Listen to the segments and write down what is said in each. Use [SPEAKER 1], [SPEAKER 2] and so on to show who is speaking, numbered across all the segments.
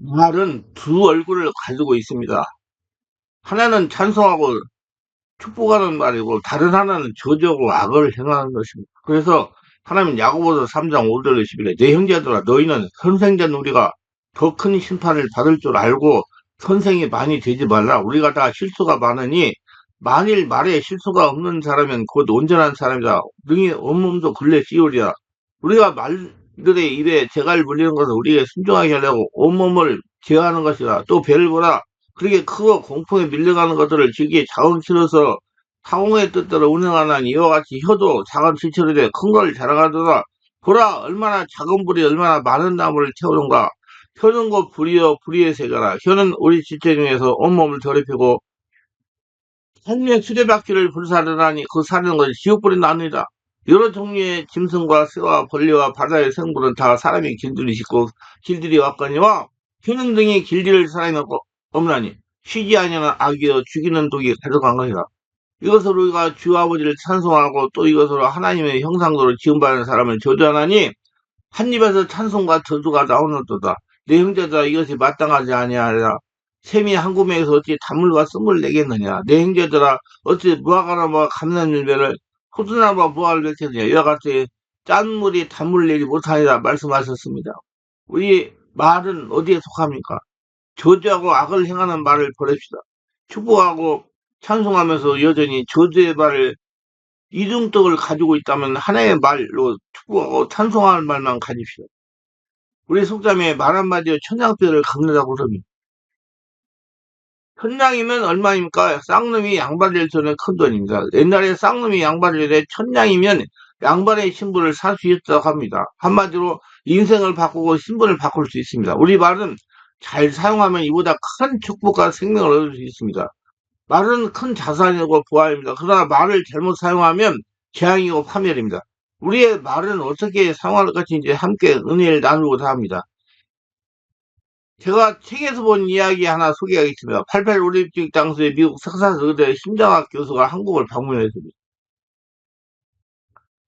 [SPEAKER 1] 말은 두 얼굴을 가지고 있습니다. 하나는 찬송하고 축복하는 말이고 다른 하나는 저주하고 악을 행하는 것입니다. 그래서 하나님 야고보서 3장 5절 11에 내 형제들아 너희는 선생된 우리가 더 큰 심판을 받을 줄 알고 선생이 많이 되지 말라. 우리가 다 실수가 많으니 만일 말에 실수가 없는 사람은 곧 온전한 사람이다. 능히 온몸도 근래 씌우리라. 우리가 말들의 입에 재갈 물리는 것은 우리에게 순종하게 하려고 온몸을 제어하는 것이라. 또 배를 보라. 그렇게 크고 공포에 밀려가는 것들을 즐기에 자원 치러서 타공의 뜻대로 운행하나니 이와 같이 혀도 작은 실체로 큰 걸 자랑하더라. 보라 얼마나 작은 불이 얼마나 많은 나무를 태우는가. 혀는 곧 불이요 불의의 세계라. 혀는 우리 지체 중에서 온몸을 더럽히고 생명의 수레바퀴를 불사르나니 그 사르는 것이 지옥불이 나느니라. 여러 종류의 짐승과 새와 벌레와 바다의 생물은 다 사람이 길들이 싣고 길들이 왔거니와 혀는 등이 길들일 사람이 없나니 쉬지 아니하는 악이여 죽이는 독이 가득한 것이라. 이것으로 우리가 주 아버지를 찬송하고 또 이것으로 하나님의 형상대로 지음받은 사람을 저주하나니 한 입에서 찬송과 저주가 나오는도다. 내 형제들아 이것이 마땅하지 아니하리라. 샘이 한 구멍에서 어찌 단물과 쓴물 내겠느냐. 내 형제들아 어찌 무화과나무와 감람열매를 포도나무와 무화과를 맺겠느냐. 이와 같이 짠 물이 단물 내지 못하니라 말씀하셨습니다. 우리 말은 어디에 속합니까? 저주하고 악을 행하는 말을 버립시다. 축복하고 찬송하면서 여전히 저주의 말을 이중떡을 가지고 있다면 하나의 말로 축복하고 찬송할 말만 가집시다. 우리 속담에 말 한마디로 천냥뼈를 깎는다고 그럽니다. 천냥이면 얼마입니까? 쌍놈이 양발을 주는 큰 돈입니다. 옛날에 쌍놈이 양발을 내 천냥이면 양발의 신분을 살 수 있다고 합니다. 한마디로 인생을 바꾸고 신분을 바꿀 수 있습니다. 우리 말은 잘 사용하면 이보다 큰 축복과 생명을 얻을 수 있습니다. 말은 큰 자산이고 보화입니다. 그러나 말을 잘못 사용하면 재앙이고 파멸입니다. 우리의 말은 어떻게 사용할 것인지 함께 은혜를 나누고자 합니다. 제가 책에서 본 이야기 하나 소개하겠습니다. 88 올림픽 당시에 미국 텍사스 의대 심장학 교수가 한국을 방문했습니다.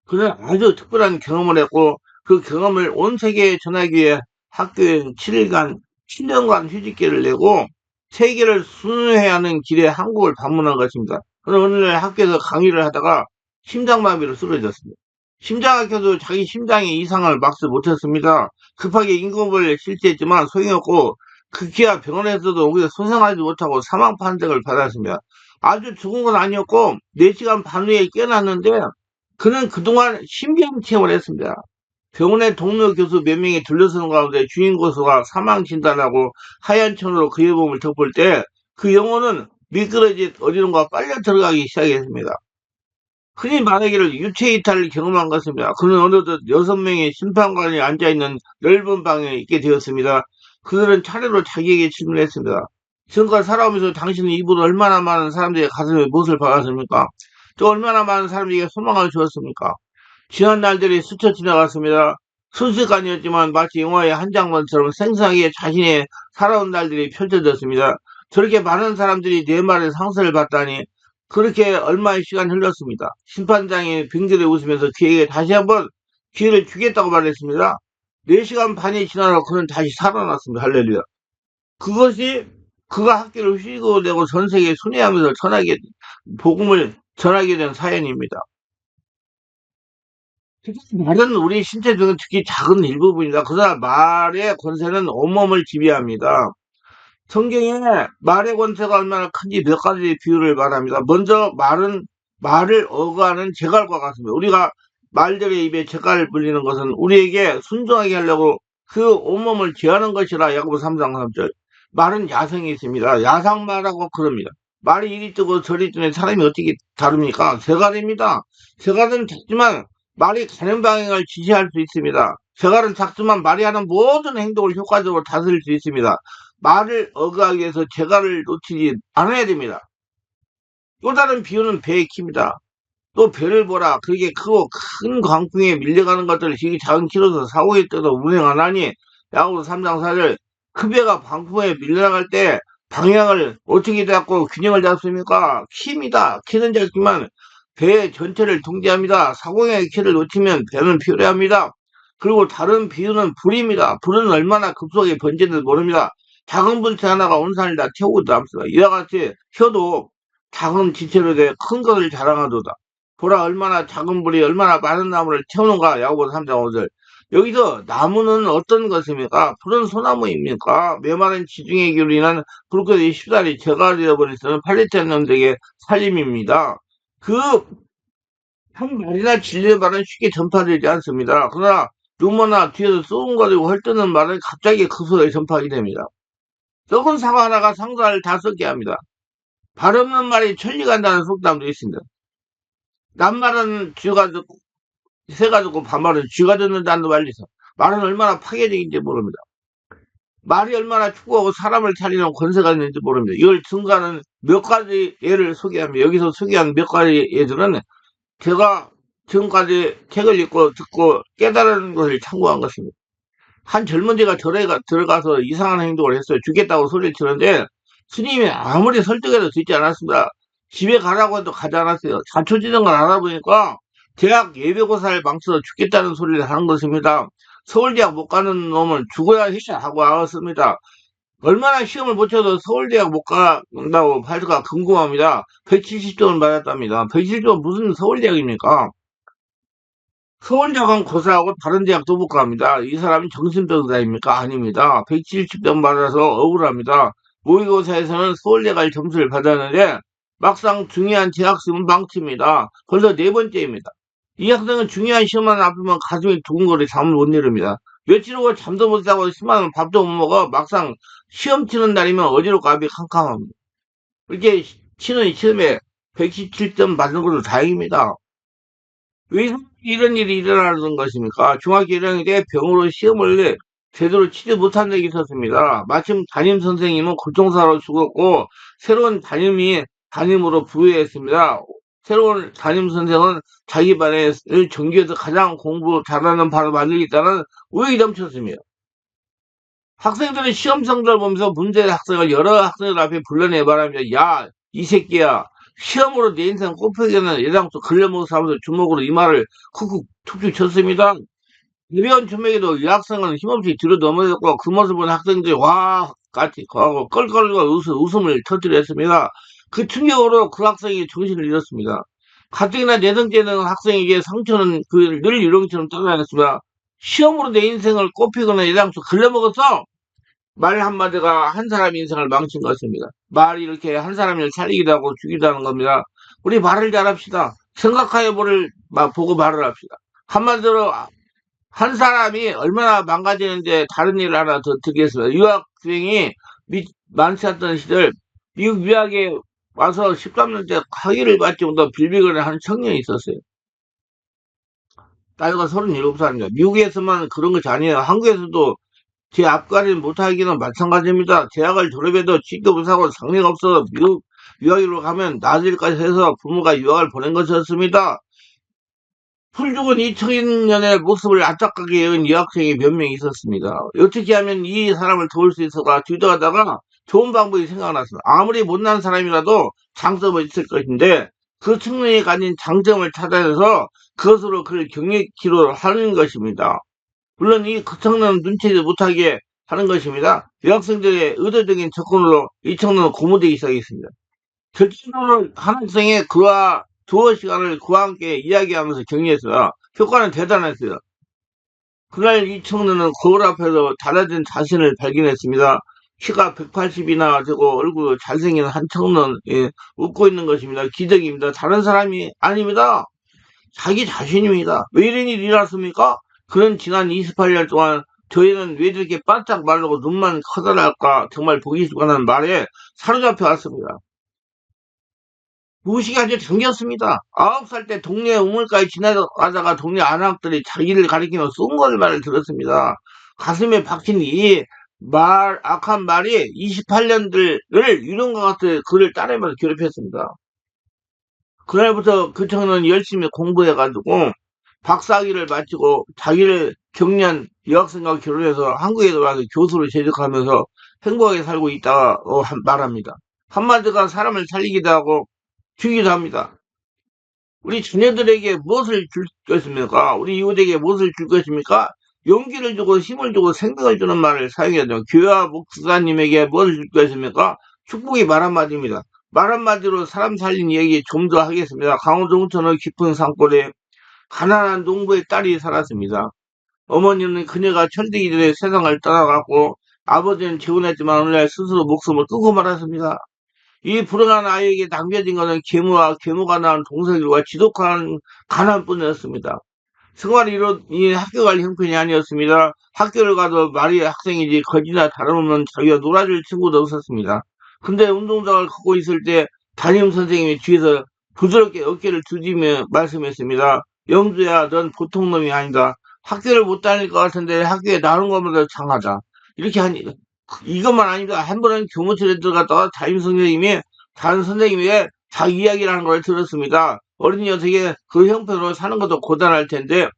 [SPEAKER 1] 그는 아주 특별한 경험을 했고 그 경험을 온 세계에 전하기 위해 학교에 7년간 휴직기를 내고 세계를 순회해야 하는 길에 한국을 방문한 것입니다. 그는 어느 날 학교에서 강의를 하다가 심장마비로 쓰러졌습니다. 심장학교도 자기 심장에 이상을 막지 못했습니다. 급하게 인공을 실시했지만 소용없고 극히야 병원에서도 오히려 소생하지 못하고 사망 판정을 받았습니다. 아주 죽은 건 아니었고 4시간 반 후에 깨어났는데 그는 그동안 신비한 체험을 했습니다. 병원의 동료 교수 몇 명이 둘러서는 가운데 주인 교수가 사망 진단하고 하얀 천으로 그의 몸을 덮을 때 그 영혼은 미끄러진 어디론가 빨려 들어가기 시작했습니다. 흔히 말하기를 유체 이탈을 경험한 것입니다. 그는 어느덧 6명의 심판관이 앉아있는 넓은 방에 있게 되었습니다. 그들은 차례로 자기에게 질문했습니다. 지금까지 살아오면서 당신은 이후로 얼마나 많은 사람들의 가슴에 못을 박았습니까? 또 얼마나 많은 사람들에게 소망을 주었습니까? 지난 날들이 스쳐 지나갔습니다. 순식간이었지만 마치 영화의 한 장면처럼 생생하게 자신의 살아온 날들이 펼쳐졌습니다. 저렇게 많은 사람들이 내 말에 상처를 받다니 그렇게 얼마의 시간이 흘렀습니다. 심판장이 빙그레 웃으면서 그에게 다시 한번 기회를 주겠다고 말했습니다. 4시간 반이 지나서 그는 다시 살아났습니다. 할렐루야. 그것이 그가 학교를 휴직으로 내고 전 세계에 순회하면서 복음을 전하게 된 사연입니다. 말은 우리 신체 중에 특히 작은 일부분이다. 그러나 말의 권세는 온몸을 지배합니다. 성경에 말의 권세가 얼마나 큰지 몇 가지 비유를 말합니다. 먼저 말은 말을 어거하는 재갈과 같습니다. 우리가 말들의 입에 재갈을 불리는 것은 우리에게 순종하게 하려고 그 온몸을 제하는 것이라. 야고보 3장 3절. 말은 야성이 있습니다. 야상말하고 그럽니다. 말이 이리 뜨고 저리 뜨는 사람이 어떻게 다릅니까? 재갈입니다. 재갈은 작지만 말이 가는 방향을 지시할 수 있습니다. 재갈은 작지만 말이 하는 모든 행동을 효과적으로 다스릴 수 있습니다. 말을 어거하기 위해서 재갈을 놓치지 않아야 됩니다. 또 다른 비유는 배의 키입니다. 또 배를 보라. 그렇게 크고 큰 광풍에 밀려가는 것들을 지기 작은 키로서 사고에 떠서 운행하나니. 야고보 3장 4절. 큰 배가 광풍에 밀려나갈 때 방향을 어떻게 잡고 균형을 잡습니까? 키입니다. 키는 작지만 배 전체를 통제합니다. 사고의 키를 놓치면 배는 필요합니다. 그리고 다른 비유는 불입니다. 불은 얼마나 급속하게 번지는지 모릅니다. 작은 불태 하나가 온 산을 다 태우고 남습니다. 이와 같이 혀도 작은 지체로 돼 큰 것을 자랑하도다. 보라 얼마나 작은 불이 얼마나 많은 나무를 태우는가. 야고보서 3장 5절. 여기서 나무는 어떤 것입니까? 불은 소나무입니까? 메마른 지중해 기울로 인한 불꽃이 쉽사리 제가 되어버릴 수는 팔레티나 놈들에게 살림입니다. 그 한 말이나 진리의 말은 쉽게 전파되지 않습니다. 그러나 루머나 뒤에서 쏘은거리고 헐뜯는 말은 갑자기 급속하게 전파하게 됩니다. 썩은 사과 하나가 상사를 다 썩게 합니다. 발 없는 말이 천리 간다는 속담도 있습니다. 남말은 쥐가 듣고 새가 듣고 반말은 쥐가 듣는다는 말이죠. 말은 얼마나 파괴적인지 모릅니다. 말이 얼마나 축구하고 사람을 살리는 권세가 있는지 모릅니다. 이걸 증거하는 몇 가지 예를 소개합니다. 여기서 소개한 몇 가지 예들은 제가 지금까지 책을 읽고 듣고 깨달은 것을 참고한 것입니다. 한 젊은이가 절에 들어가서 이상한 행동을 했어요. 죽겠다고 소리를 치는데 스님이 아무리 설득해도 듣지 않았습니다. 집에 가라고 해도 가지 않았어요. 자초지는 걸 알아보니까 대학 예비고사를 망쳐서 죽겠다는 소리를 하는 것입니다. 서울대학 못 가는 놈은 죽어야 했어 하고 나왔습니다. 얼마나 시험을 못 쳐도 서울대학 못 간다고 할까 궁금합니다. 170점을 맞았답니다. 170점 무슨 서울대학입니까? 서울대학은 고사하고 다른 대학도 못 갑니다. 이 사람이 정신병자입니까? 아닙니다. 170점 받아서 억울합니다. 모의고사에서는 서울대 갈 점수를 받았는데 막상 중요한 재학 시험은 망칩니다. 벌써 네 번째입니다. 이 학생은 중요한 시험만 앞두면 가슴이 두근거려 잠을 못 이룹니다. 며칠 후 잠도 못 자고 심하면 밥도 못 먹어 막상 시험 치는 날이면 어디로 가기 캄캄합니다. 이렇게 치는 시험에 117점 받는 것도 다행입니다. 왜 이런 일이 일어나는 것입니까? 중학교 1학년 때 병으로 시험을 제대로 치지 못한 적이 있었습니다. 마침 담임 선생님은 교통사고로 죽었고 새로운 담임으로 부여했습니다. 새로운 담임 선생은 자기 반에 전교에서 가장 공부 잘하는 반을 만들겠다는 의욕이 넘쳤습니다. 학생들은 시험 성적을 보면서 문제의 학생을 여러 학생들 앞에 불러내 말합니다. 야, 이 새끼야. 시험으로 내 인생 꼽히기에는 예당초 걸려먹어서 하면서 주먹으로 이마를 쿡쿡 툭툭 쳤습니다. 이배운 주먹에도 이 학생은 힘없이 뒤로 넘어졌고 그 모습을 본 학생들이 와 같이 하고 껄껄거리고 웃음을 터뜨렸습니다. 그 충격으로 그 학생이 정신을 잃었습니다. 가뜩이나 내성적인 학생에게 상처는 늘 유령처럼 떠나갔습니다. 시험으로 내 인생을 꼽히거나 예당초 걸려먹었어. 말 한마디가 한 사람의 인생을 망친 것입니다. 말이 이렇게 한 사람을 살리기도 하고 죽이기도 하는 겁니다. 우리 말을 잘합시다. 생각하여 보고 말을 합시다. 한마디로 한 사람이 얼마나 망가지는데 다른 일을 하나 더 듣겠습니다. 유학생이 많지 않던 시절 미국 유학에 와서 13년째 학위를 받지 못하고 빌비거리를 하는 청년이 있었어요. 나이가 37살입니다. 미국에서만 그런 것이 아니에요. 한국에서도 제 앞가림 못하기는 마찬가지입니다. 대학을 졸업해도 취업을 사고 상례가 없어서 미국 유학으로 가면 나들까지 해서 부모가 유학을 보낸 것이었습니다. 풀 죽은 2000년의 모습을 안타깝게 여긴 여학생이 몇 명 있었습니다. 어떻게 하면 이 사람을 도울 수 있을까 뒤져가다가 좋은 방법이 생각났습니다. 아무리 못난 사람이라도 장점은 있을 것인데 그 청년이 가진 장점을 찾아내서 그것으로 그를 경력키로 하는 것입니다. 물론 그 청년은 눈치지 못하게 하는 것입니다. 여학생들의 의도적인 접근으로 이 청년은 고무되기 시작했습니다. 결정적으로 한 학생이 그와 두어 시간을 그와 함께 이야기하면서 격려했어요. 효과는 대단했어요. 그날 이 청년은 거울 앞에서 달라진 자신을 발견했습니다. 키가 180이나 되고 얼굴 잘생긴 한 청년, 웃고 있는 것입니다. 기적입니다. 다른 사람이 아닙니다. 자기 자신입니다. 왜 이런 일이 일어났습니까? 그는 지난 28년 동안 저희는 왜 저렇게 바짝 마르고 눈만 커다랄까 정말 보기 싫어하는 말에 사로잡혀 왔습니다. 무시가 아주 잠겼습니다. 9살 때 동네 우물가에 지나가다가 동네 아낙들이 자기를 가리키며 쏜걸 말을 들었습니다. 가슴에 박힌 악한 말이 28년들을 유령과 같은 그를 따르면서 괴롭혔습니다. 그날부터 그 청년은 열심히 공부해가지고 박사학위를 마치고 자기를 격려한 여학생과 결혼해서 한국에 돌아와서 교수로 재직하면서 행복하게 살고 있다고 말합니다. 한마디가 사람을 살리기도 하고 주기도 합니다. 우리 자녀들에게 무엇을 줄 것입니까? 우리 이웃에게 무엇을 줄 것입니까? 용기를 주고 힘을 주고 생명을 주는 말을 사용해야 돼요. 교회와 목사님에게 뭘 줄 것입니까? 축복이 말 한마디입니다. 말 한마디로 사람 살린 얘기 좀 더 하겠습니다. 강원도 홍천의 깊은 산골에 가난한 농부의 딸이 살았습니다. 어머니는 그녀가 철들기 전에 세상을 떠나갔고 아버지는 재혼했지만 어느 날 스스로 목숨을 끊고 말았습니다. 이 불행한 아이에게 남겨진 것은 계모와 계모가 낳은 동생들과 지독한 가난뿐이었습니다. 생활이 이 학교 갈 형편이 아니었습니다. 학교를 가도 말이 학생이지 거지나 다름없는 자기가 놀아줄 친구도 없었습니다. 근데 운동장을 걷고 있을 때 담임 선생님이 뒤에서 부드럽게 어깨를 두드리며 말씀했습니다. 영주야, 넌 보통 놈이 아니다. 학교를 못 다닐 것 같은데 학교에 나오는 것보다 장하다. 이렇게 하니 이것만 아니다. 한 번은 교무실에 들어갔다가 담임 선생님이 다른 선생님의 자기 이야기를 하는 걸 들었습니다. 어린 녀석이 그 형편으로 사는 것도 고단할 텐데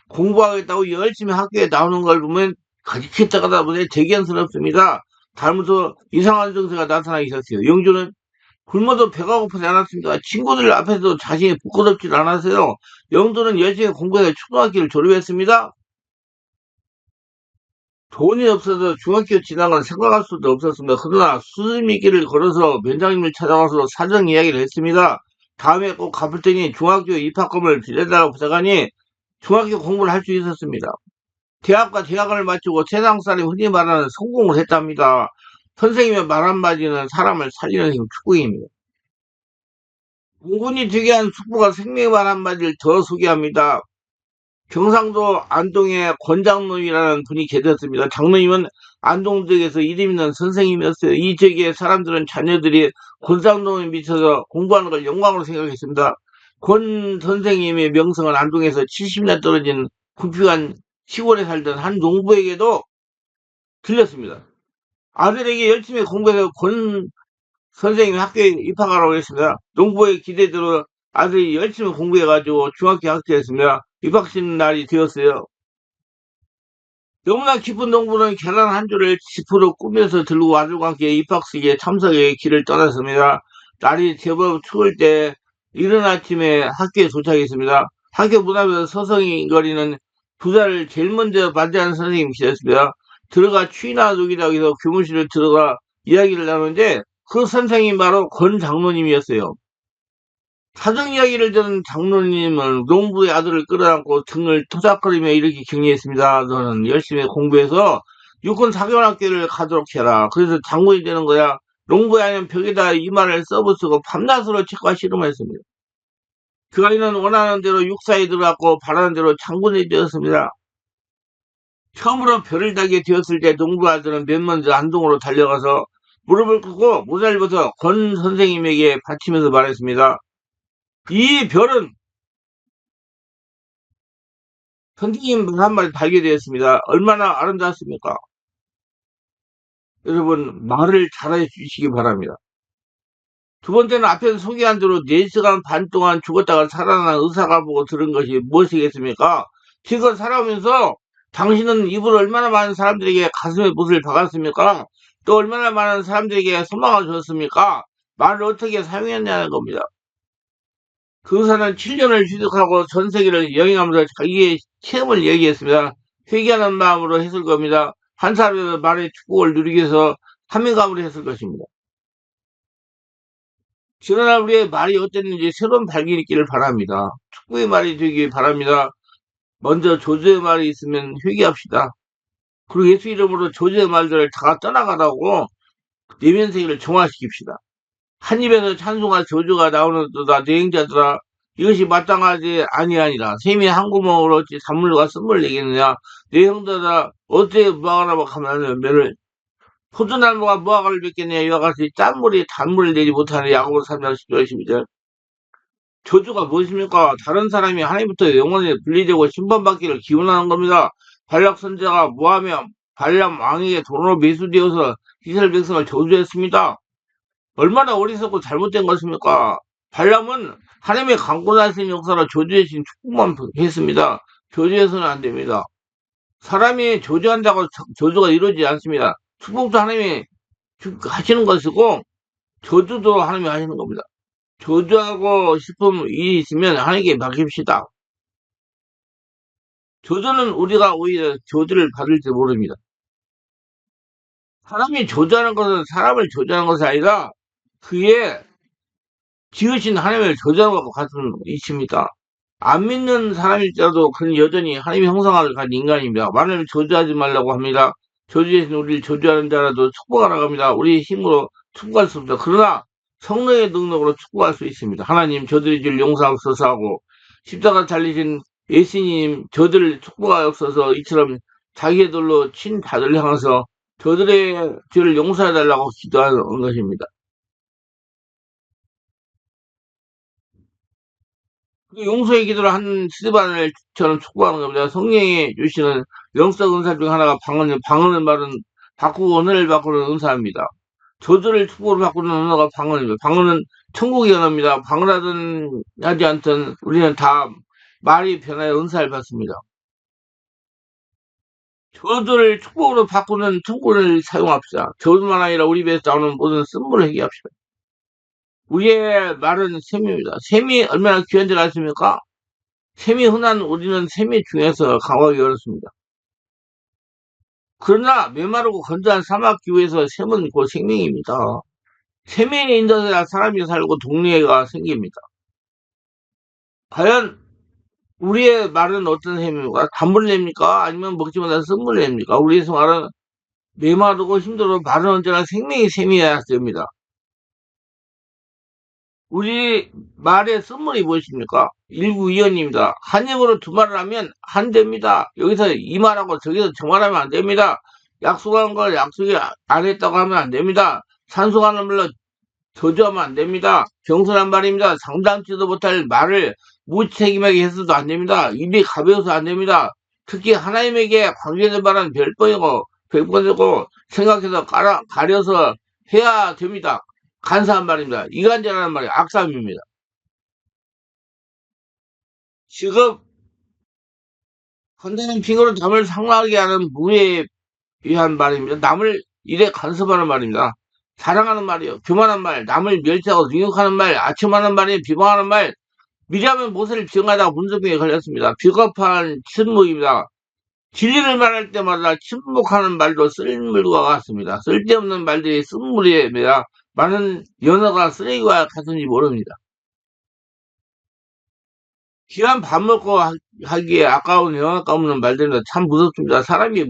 [SPEAKER 1] 공부하겠다고 열심히 학교에 나오는 걸 보면 가지겠다가 보니 대견스럽습니다. 다음부터 이상한 증세가 나타나기 시작해요. 영주는 굶어도 배가 고프지 않았습니다. 친구들 앞에서 자신이 부끄럽지 않았어요. 영주는 열심히 공부해서 초등학교를 졸업했습니다. 돈이 없어서 중학교 진학은 생각할 수도 없었습니다. 그러나 수습이 길을 걸어서 면장님을 찾아가서 사정 이야기를 했습니다. 다음에 꼭 갚을 테니 중학교 입학금을 빌려달라고 부탁하니 중학교 공부를 할 수 있었습니다. 대학과 대학을 마치고 세상 사람이 흔히 말하는 성공을 했답니다. 선생님의 말 한마디는 사람을 살리는 힘 축복입니다. 공군이 되게 한 숙부가 생명의 말 한마디를 더 소개합니다. 경상도 안동에 권장로이라는 분이 계셨습니다. 장로님은 안동 지역에서 이름 있는 선생님이었어요. 이 지역의 사람들은 자녀들이 권장로에 미쳐서 공부하는 걸 영광으로 생각했습니다. 권 선생님의 명성은 안동에서 70년 떨어진 구평한 시골에 살던 한 농부에게도 들렸습니다. 아들에게 열심히 공부해서 권 선생님이 학교에 입학하라고 했습니다. 농부의 기대대로 아들이 열심히 공부해가지고 중학교 합격했습니다. 입학식 날이 되었어요. 너무나 기쁜 농부는 계란 한 줄을 지푸로 꾸며서 들고 아들과 함께 입학식에 참석해 길을 떠났습니다. 날이 제법 추울 때 이른 아침에 학교에 도착했습니다. 학교 문 앞에서 서성이거리는 두 살을 제일 먼저 맞이하는 선생님이 계셨습니다. 들어가 추위나 녹이라고 해서 교무실을 들어가 이야기를 나누는데 그 선생님이 바로 권 장로님이었어요. 사정 이야기를 들은 장로님은 농부의 아들을 끌어안고 등을 토닥거리며 이렇게 격려했습니다. 너는 열심히 공부해서 육군 사관학교를 가도록 해라. 그래서 장군이 되는 거야. 농부의 아이는 벽에다 이마를 써붙이고 밤낮으로 책과 씨름했습니다. 그 아이는 원하는 대로 육사에 들어갔고 바라는 대로 장군이 되었습니다. 처음으로 별을 달게 되었을 때 농부 아들은 맨 먼저 안동으로 달려가서 무릎을 꿇고 모자를 벗어 권 선생님에게 바치면서 말했습니다. 이 별은 선생님 말 한마디 달게 되었습니다. 얼마나 아름답습니까? 여러분, 말을 잘해 주시기 바랍니다. 두 번째는 앞에서 소개한 대로 4시간 반 동안 죽었다가 살아난 의사가 보고 들은 것이 무엇이겠습니까? 지금 살아오면서 당신은 입으로 얼마나 많은 사람들에게 가슴에 못을 박았습니까? 또 얼마나 많은 사람들에게 소망을 줬습니까? 말을 어떻게 사용했냐는 겁니다. 그 의사는 7년을 휴직하고 전 세계를 여행하면서 자기의 체험을 얘기했습니다. 회개하는 마음으로 했을 겁니다. 한 사람의 말의 축복을 누리기 위해서 사명감으로 했을 것입니다. 지난날 우리의 말이 어땠는지 새로운 발견이 있기를 바랍니다. 축복의 말이 되기 바랍니다. 먼저 조주의 말이 있으면 회개합시다. 그리고 예수 이름으로 조주의 말들을 다 떠나가라고 내면 세계를 정화시킵시다. 한 입에서 찬송과 조주가 나오는도다 내 행자들아 이것이 마땅하지 아니하니라. 샘이 한 구멍으로 어찌 산물과 쓴물 내겠느냐. 내 형제들아 어떻게 무화과나무 하면 면을 포도나무가 무화과를 맺겠느냐. 이와 같이 짠물이 단물을 내지 못하는 야고보 3장 10절 12절. 저주가 무엇입니까? 다른 사람이 하나님부터 영원히 분리되고 심판받기를 기원하는 겁니다. 발락 선지자가 모하며 발람 왕에게 돈으로 매수되어서 이스라엘 백성을 저주했습니다. 얼마나 어리석고 잘못된 것입니까? 발람은 하나님의 강권하신 역사로 저주하신 축복만 했습니다. 저주해서는 안 됩니다. 사람이 저주한다고 저주가 이루어지지 않습니다. 축복도 하나님이 하시는 것이고 저주도 하나님이 하시는 겁니다. 저주하고 싶은 일이 있으면 하나님께 맡깁시다. 저주는 우리가 오히려 저주를 받을지 모릅니다. 사람이 저주하는 것은 사람을 저주하는 것이 아니라 그의 지으신 하나님을 저주하는 것과 같은 이치입니다. 안 믿는 사람일지라도 그는 여전히 하나님의 형상을 가진 인간입니다. 만일 저주하지 말라고 합니다. 저주에서 우리를 저주하는 자라도 축복하라고 합니다. 우리의 힘으로 축복할 수 없다. 그러나 성령의 능력으로 축복할 수 있습니다. 하나님 저들의 죄를 용서하옵소서 하고 십자가 달리신 예수님 저들을 축복하옵소서 이처럼 자기의 돌로 친 자들을 향해서 저들의 죄를 용서해달라고 기도하는 것입니다. 그 용서의 기도를 한 스테반을 저는 촉구하는 겁니다. 성령이 주시는 영적 은사 중 하나가 방언의 말은 바꾸고 은혜를 바꾸는 은사입니다. 저주를 축복으로 바꾸는 언어가 방언입니다. 방언은 천국의 언어입니다. 방언하든 하지 않든 우리는 다 말이 변하여 은사를 받습니다. 저주를 축복으로 바꾸는 천국을 사용합시다. 저주만 아니라 우리 입에서 나오는 모든 쓴물을 회개합시다. 우리의 말은 셈입니다. 셈이 얼마나 귀한 줄 아십니까? 셈이 흔한 우리는 셈이 중에서 강하기 어렵습니다. 그러나 메마르고 건조한 사막 기후에서 셈은 곧 생명입니다. 셈에 인도해야 사람이 살고 동네가 생깁니다. 과연 우리의 말은 어떤 셈입니까? 단물냅니까? 아니면 먹지 못한 쓴물냅니까? 우리의 말은 메마르고 힘들어 말은 언제나 생명의 셈이어야 됩니다. 우리 말의 쓴물이 무엇입니까? 일구이연입니다. 한 입으로 두 말을 하면 한 됩니다. 여기서 이 말하고 저기서 저 말하면 안 됩니다. 약속한 걸 약속이 안 했다고 하면 안 됩니다. 산속하는 말로 저주하면 안 됩니다. 경솔한 말입니다. 상담지도 못할 말을 무책임하게 해서도 안 됩니다. 입이 가벼워서 안 됩니다. 특히 하나님에게 관계된 말은 별번이고 생각해서 가려서 해야 됩니다. 간사한 말입니다. 이간질하는 말이 악감입니다. 지금 헌데는 핑으로 남을 상하게 하는 무에 위한 말입니다. 남을 일에 간섭하는 말입니다. 사랑하는 말이요. 교만한 말, 남을 멸시하고 능욕하는 말, 아첨하는 말에 비방하는 말, 미리하면 모세를 비방하다가 문제병에 걸렸습니다. 비겁한 침묵입니다. 진리를 말할 때마다 침묵하는 말도 쓸물과 같습니다. 쓸데없는 말들이 쓴물입니다. 많은 연어가 쓰레기와 같은지 모릅니다. 귀한 밥 먹고 하기에 아까운 영혼 까먹는 말들은 참 무섭습니다. 사람이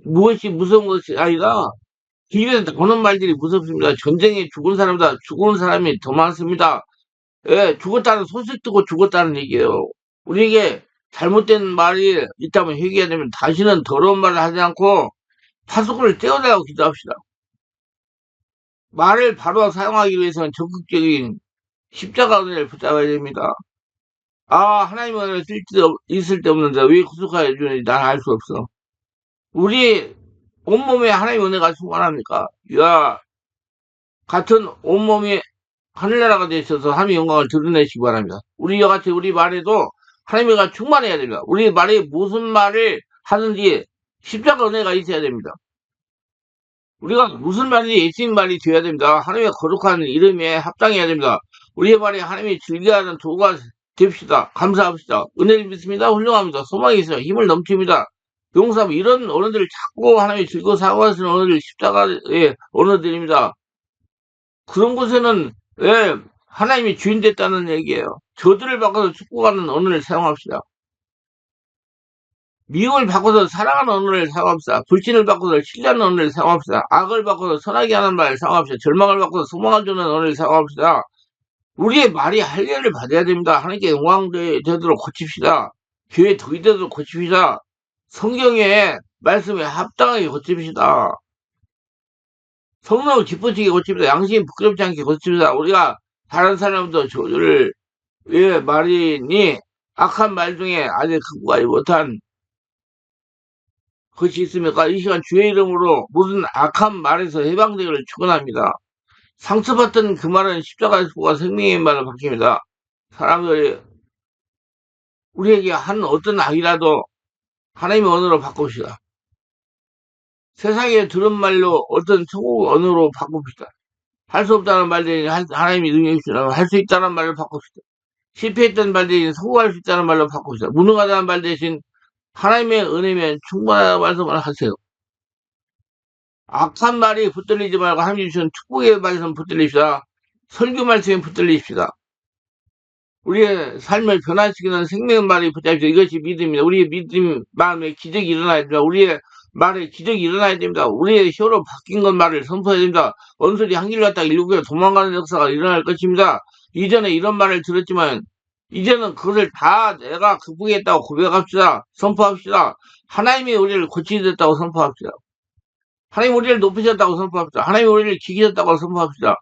[SPEAKER 1] 무엇이 무서운 것이 아니라 길에서 나오는 말들이 무섭습니다. 전쟁에 죽은 사람보다 죽은 사람이 더 많습니다. 예, 죽었다는 소식 듣고 죽었다는 얘기예요. 우리에게 잘못된 말이 있다면 회개해야 되면 다시는 더러운 말을 하지 않고 파수꾼을 떼어내라고 기도합시다. 말을 바로 사용하기 위해서는 적극적인 십자가 은혜를 붙잡아야 됩니다. 아, 하나님의 은혜가 있을 때 없는데 왜 구속하여 주는지 난 알 수 없어. 우리 온몸에 하나님의 은혜가 충만합니까? 야, 같은 온몸이 하늘나라가 되어 있어서 하나님의 영광을 드러내시기 바랍니다. 우리와 같이 우리 말에도 하나님의 은혜가 충만해야 됩니다. 우리 말에 무슨 말을 하든지 십자가 은혜가 있어야 됩니다. 우리가 무슨 말인지 예수님 말이 되어야 됩니다. 하나님의 거룩한 이름에 합당해야 됩니다. 우리의 말이 하나님이 즐겨하는 도구가 됩시다. 감사합시다. 은혜를 믿습니다. 훌륭합니다. 소망이 있어요. 힘을 넘칩니다. 용서하면 이런 언어들을 자꾸 하나님이 즐거워 사고하시는 언어들 십자가의 언어들입니다. 그런 곳에는 예, 하나님이 주인 됐다는 얘기예요. 저들을 바꿔서 축복하는 언어를 사용합시다. 미움을 바꿔서 사랑하는 언어를 사용합시다. 불신을 바꿔서 신뢰하는 언어를 사용합시다. 악을 바꿔서 선하게 하는 말을 사용합시다. 절망을 바꿔서 소망을 주는 언어를 사용합시다. 우리의 말이 할례를 받아야 됩니다. 하나님께 영광 되도록 고칩시다. 교회 덕이 되도록 고칩시다. 성경의 말씀에 합당하게 고칩시다. 성령을 기쁘시게 고칩시다. 양심 부끄럽지 않게 고칩시다. 우리가 다른 사람도 저주를 왜 말이니 악한 말 중에 아직 극복하지 못한 것이 있습니까? 이 시간 주의 이름으로 모든 악한 말에서 해방되기를 축원합니다. 상처받던 그 말은 십자가의 수고가 생명의 말로 바뀝니다. 사람들이 우리에게 한 어떤 악이라도 하나님의 언어로 바꿉시다. 세상에 들은 말로 어떤 천국 언어로 바꿉시다. 할 수 없다는 말들이 하나님이 능력이 주시라고 할 수 있다는 말을 바꿉시다. 실패했던 말 대신 성공할 수 있다는 말로 바꿉시다. 무능하다는 말 대신 하나님의 은혜면 충분하다는 말씀을 하세요. 악한 말이 붙들리지 말고 하나님 주신 축복의 말씀 붙들립시다. 설교 말씀에 붙들립시다. 우리의 삶을 변화시키는 생명의 말이 붙잡히죠. 이것이 믿음입니다. 우리의 믿음 마음에 기적이 일어나야 됩니다. 우리의 말에 기적이 일어나야 됩니다. 우리의 혀로 바뀐 것 말을 선포해야 됩니다. 원소리 한 길 갔다가 일곱 개 도망가는 역사가 일어날 것입니다. 이전에 이런 말을 들었지만 이제는 그것을 다 내가 극복했다고 고백합시다. 선포합시다. 하나님이 우리를 고치셨다고 선포합시다. 하나님 우리를 높이셨다고 선포합시다. 하나님 우리를 지키셨다고 선포합시다.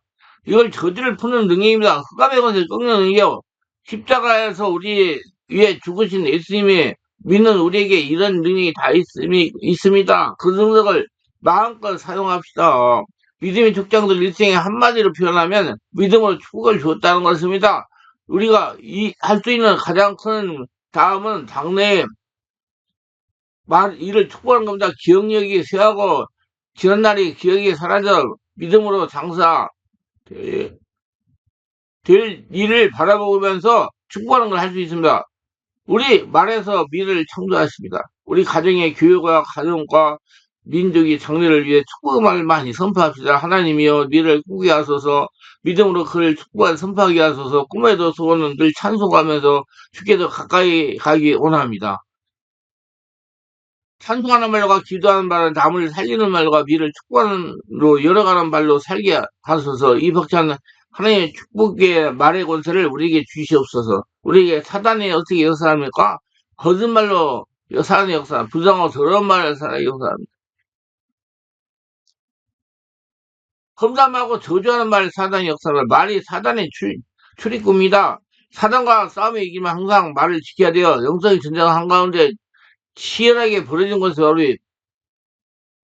[SPEAKER 1] 이걸 저지를 푸는 능력입니다. 흑암의 것을 꺾는 능력. 십자가에서 우리 위에 죽으신 예수님이 믿는 우리에게 이런 능력이 다 있습니다. 그 능력을 마음껏 사용합시다. 믿음의 족장들 일생에 한마디로 표현하면 믿음으로 축복을 주었다는 것입니다. 우리가 할 수 있는 가장 큰 다음은 당내에 일을 축복하는 겁니다. 기억력이 쇠하고 지난 날이 기억이 사라져 믿음으로 장사 될 일을 바라보면서 축복하는 걸 할 수 있습니다. 우리 말에서 미래를 창조하십니다. 우리 가정의 교육과 가정과 민족의 장래를 위해 축복의 말을 많이 선포합시다. 하나님이여 미래를 꾸게 하소서 믿음으로 그를 축복하게 선포하게 하소서 꿈에도 소원은 늘 찬송하면서 주께 더 가까이 가기 원합니다. 찬송하는 말과 기도하는 말은 남을 살리는 말과 미를 축복하는로 열어가는 말로 살게 하소서. 이 벅찬 하나님의 축복의 말의 권세를 우리에게 주시옵소서. 우리에게 사단이 어떻게 역사합니까? 거짓말로 사단의 역사, 부정하고 더러운 말을 사단의 역사합니다. 험담하고 저주하는 말 사단의 역사를 말이 사단의 출입구입니다. 사단과 싸움에 이기면 항상 말을 지켜야 돼요. 영성의 전쟁 한가운데 치열하게 벌어진 것이 바로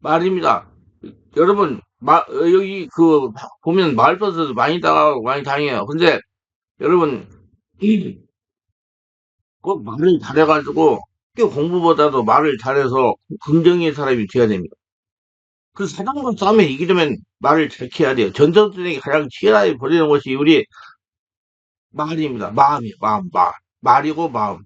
[SPEAKER 1] 말입니다. 여러분, 여기 보면 마을버스도 많이 당하고 많이 당해요. 근데 여러분, 꼭 말을 잘해가지고, 학교 공부보다도 말을 잘해서 긍정의 사람이 돼야 됩니다. 그 사람과 싸움에 이기려면 말을 잘 해야 돼요. 전쟁에 가장 치열하게 벌이는 것이 우리 말입니다. 마음이에요. 말이고 마음.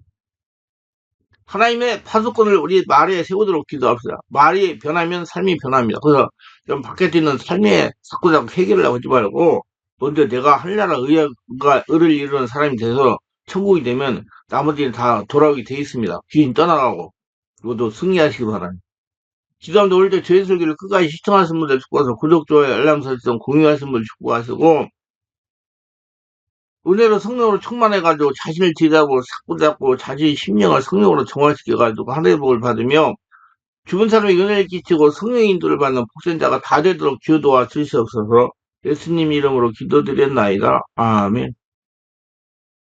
[SPEAKER 1] 하나님의 파수꾼을 우리 말에 세우도록 기도합시다. 말이 변하면 삶이 변합니다. 그래서 좀 밖에 있는 삶의 자꾸자꾸 해결을 하지 말고 먼저 내가 하늘나라 의를 이루는 사람이 돼서 천국이 되면 나머지는 다 돌아오게 돼 있습니다. 귀인 떠나가고 그것도 승리하시기 바랍니다. 기도하면서 오늘 때 저희 설교를 끝까지 시청하신 분들 축복하서 구독, 좋아요, 알람 설정, 공유하신 분들 축복하시고 은혜로 성령으로 충만해가지고 자신을 지다고 사고잡고 자신의 심령을 성령으로 정화시켜가지고 하늘의 복을 받으며 주변 사람에게 은혜를 끼치고 성령의 인도를 받는 복전자가 다 되도록 기도와 주시옵소서. 예수님 이름으로 기도드렸나이다. 아멘.